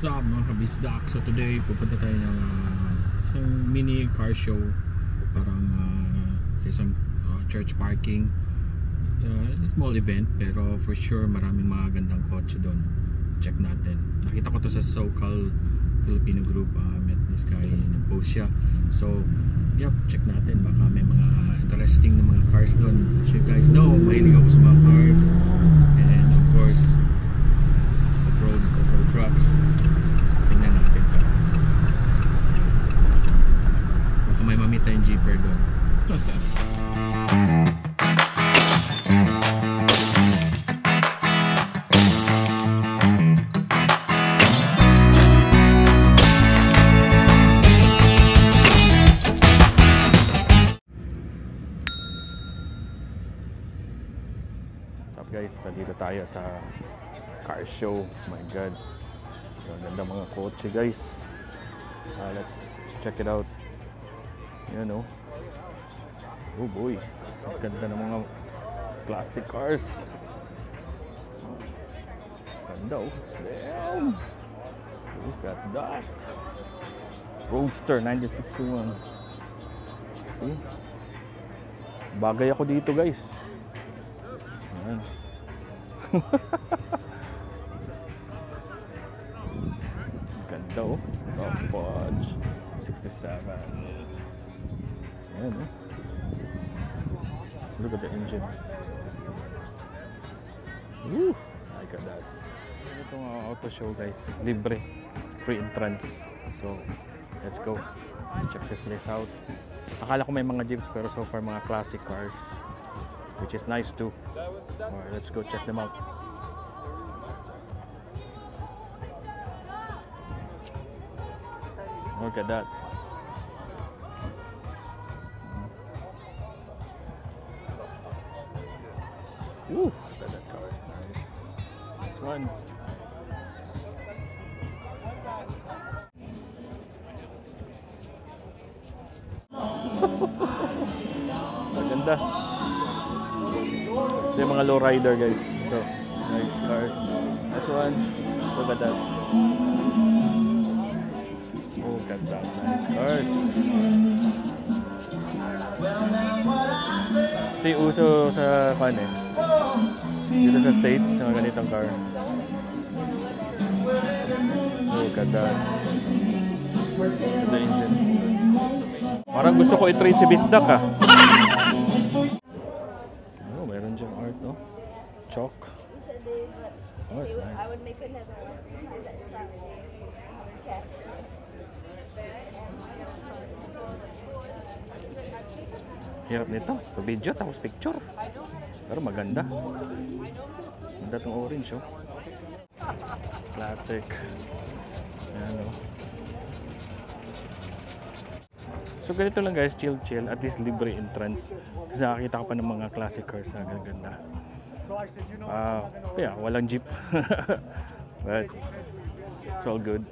What's up mga kabisdak? So today pupunta tayo ng isang mini car show, parang sa isang church parking, small event pero for sure maraming mga gandang kotse doon. Check natin. Nakita ko to sa so-called Filipino group. Met this guy, nag-post siya. So yep, check natin, baka may mga interesting na mga cars doon. As you guys know, mahilig ako sa mga cars, and of course off-road trucks. So tingnan natin to. Baka may mamita yung jeeper doon. Guys, dito tayo sa car show. My god, ganda mga kotse guys. Let's check it out. You know, oh boy, ganda ng mga classic cars. Ganda, oh damn, look at that Roadster 1961. See, bagay ako dito guys. Ayan. Ganda, oh. Top Fudge 67. Ayan, oh. Look at the engine. Woo! Look at that. Itong auto show guys, libre, free entrance. So let's go, let's check this place out. Akala ko may mga jeeps pero so far mga classic cars, which is nice too. Alright, let's go check them out. Look at that. Woo! Look at that car, it's nice. This one. Maganda. Ito yung mga lowrider guys. Ito, nice cars. This one, look at that. Oh, look at that, nice cars. Ito yung uso sa dito sa States, mga ganitong car. Look at that. The engine. Parang gusto ko i-trade si Bisdak ah. Meron dyan art, no? Chalk. Oh, it's nice. Hirap nito. Video tapos picture. Pero maganda. Maganda itong orange, oh. Classic. Ayan, oh. So ganito lang guys, chill. At least libre entrance. Kasi nakakita ko pa ng mga classic cars na ganda. Kaya walang jeep. But it's all good.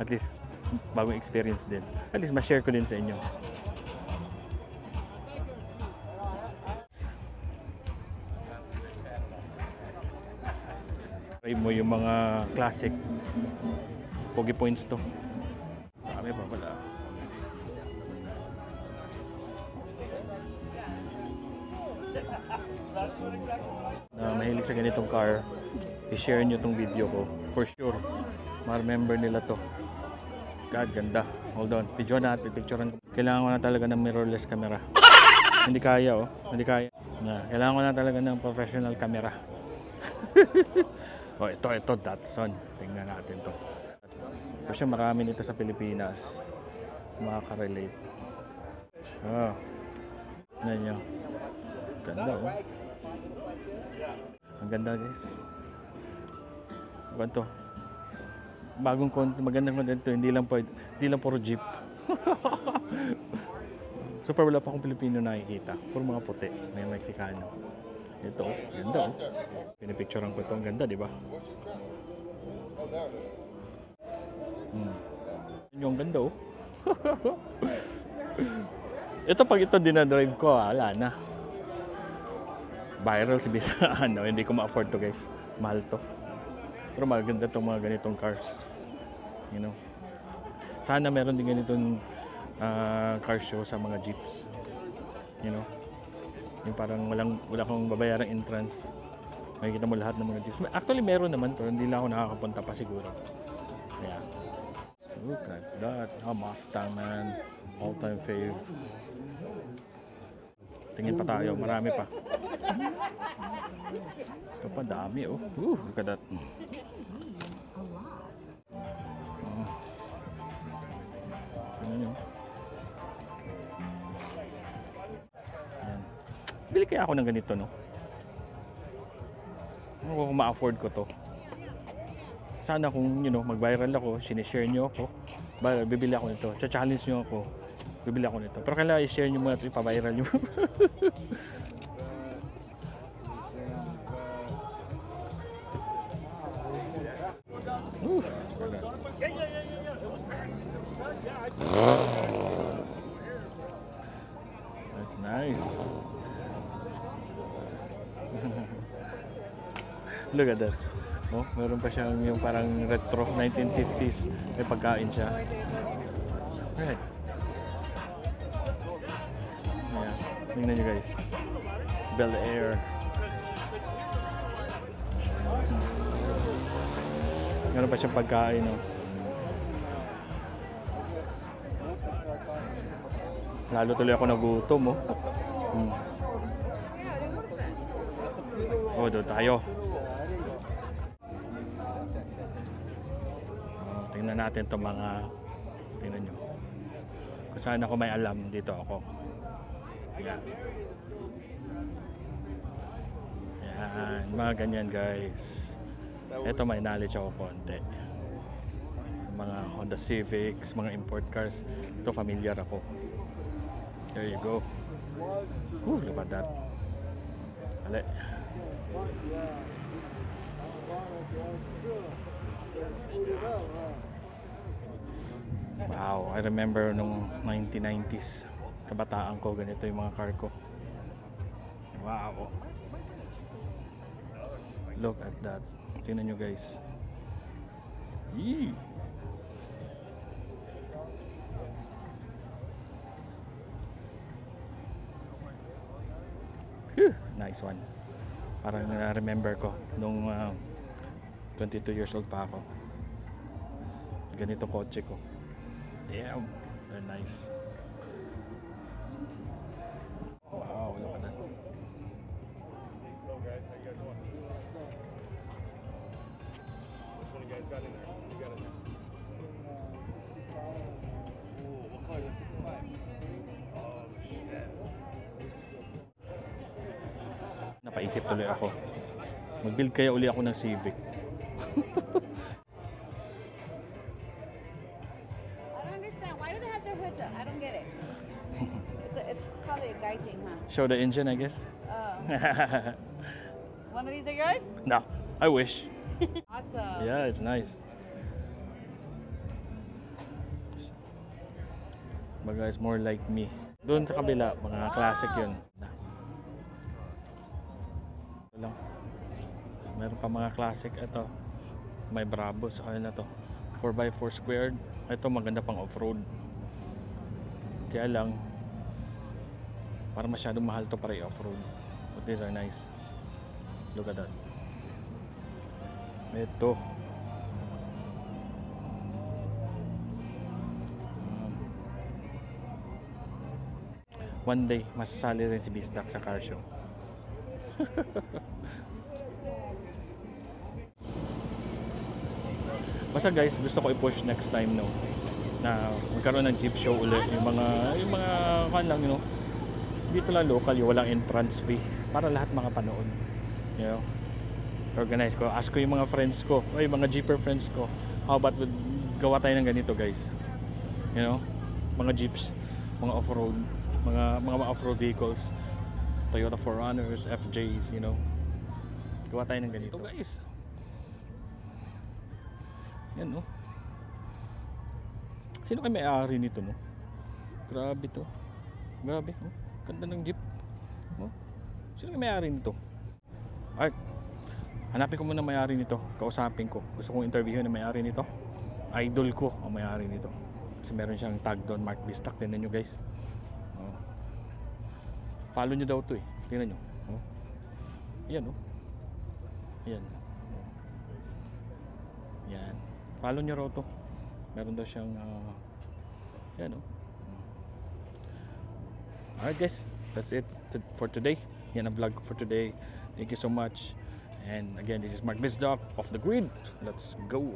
At least bagong experience din. At least ma-share ko din sa inyo. Try mo yung mga classic. Pogi points to. Marami pa pala. Na mahilig sa ganitong car, i-share nyo tong video ko. For sure, ma-remember nila to. God, ganda. Hold on, video natin, picturean ko. Kailangan ko na talaga ng mirrorless camera. Hindi kaya, oh. Hindi kaya. Kailangan ko na talaga ng professional camera. Oh, ito, Datsun. Tingnan natin to. Kasi marami nito sa Pilipinas. Makaka-relate. Oh. Tignan nyo. Ganda, oh. Ang ganda guys. Ganito. Bagong content, magandang content to. Hindi lang puro jeep. Super wala pa akong Pilipino nakikita. Puro mga puti. May Meksikano. Ito, oh. Ganda, oh. Pinipicturean ko ito. Ang ganda, di ba? Yung ganda, oh. Ito pag ito dinadrive ko, wala na. Viral si Bisa. Ano, hindi ko ma-afford to guys. Mahal to. Pero maganda itong mga ganitong cars. You know. Sana meron din ganitong car show sa mga jeeps. You know. Yung parang wala kang babayarang entrance. Makikita mo lahat ng mga jeeps. Actually meron naman pero hindi lang ako nakakapunta pa siguro. Yeah. Look at that. Mustang, man. All-time fave. Tingin pa tayo. Marami pa. Ito pa dami, oh. Look at that. Tingnan nyo. Ayan. Bili kaya ako ng ganito, no? Kung ma-afford ko to. Sana kung, mag-viral ako, sinishare nyo ako, bibili ako nito. Cha-challenge nyo ako, bibili ako nito. Pero kailangan i-share nyo muna ito, ipa-viral nyo. That's nice. Look at that. Oh, meron pa siyang yung parang retro 1950s. May pagkain siya. Right. Ayan. Tingnan nyo guys. Bel Air. Meron pa siyang pagkain, no? Lalo tuloy ako nagutom, oh. Oh, doon tayo. Tingnan natin itong mga, tingnan nyo. Kung saan ako may alam, dito ako. Ayan. Ayan, mga ganyan guys. Ito may knowledge ako konti. Mga Honda Civics, mga import cars. Ito familiar ako. There you go. Look at that. Ale. Wow, I remember nung 1990s. Kabataan ko, ganito yung mga car ko. Wow. Look at that. Tingnan nyo guys. Yee. Whew, nice one. Parang na-remember ko nung 22 years old pa ako. Ganito kotse ko. Damn, they're nice. Wow, look at that. So guys, how you guys doing? Which one you guys got in there? You got in there. Ooh, what color is 65? Oh, yes. Napaisip tuloy ako. Mag-build kaya uli ako ng Civic. I don't get it. It's probably a guy thing, huh? Show the engine, I guess. Oh. One of these are yours? No, I wish. Awesome. Yeah, it's nice. But guys, more like me. Doon sa kabila, mga classic yun. Ito lang. Meron pa mga classic. Ito, may Bravo sa kanya na to. 4x4 squared. Ito maganda pang off-road. Kaya lang, parang masyadong mahal to para i-off-road. But these are nice. Look at that. Ito. One day, masasali rin si Bisdak sa car show. Basta guys, gusto ko i-push next time, no, na magkaroon ng jeep show ulit. Yung mga kan lang, dito lang local, yung walang entrance fee para lahat makapanood. Organize ko, ask ko yung mga friends ko, o yung mga jeeper friends ko, how about gawa tayo ng ganito guys, mga jeeps, mga off-road, mga off-road vehicles, Toyota 4Runners, FJs, gawa tayo ng ganito guys. Yan, no? Sino kayo may-ari nito, no? Grabe to. Grabe, oh. Ganda ng jeep. Oh. Sino kayo may-ari nito? Alright. Hanapin ko muna may-ari nito. Kausapin ko. Gusto kong interviewin ang may-ari nito. Idol ko ang may-ari nito. Kasi meron siyang tag doon, Mark Bistock. Tingnan nyo guys. Oh. Follow nyo daw to eh. Tingnan nyo. Oh. Yan oh. Yan. Yan. Follow nyo raw to. Meron daw siyang yan oh. Alright guys. That's it for today. Yan ang vlog for today. Thank you so much. And again, this is Mark Bistock off the grid. Let's go.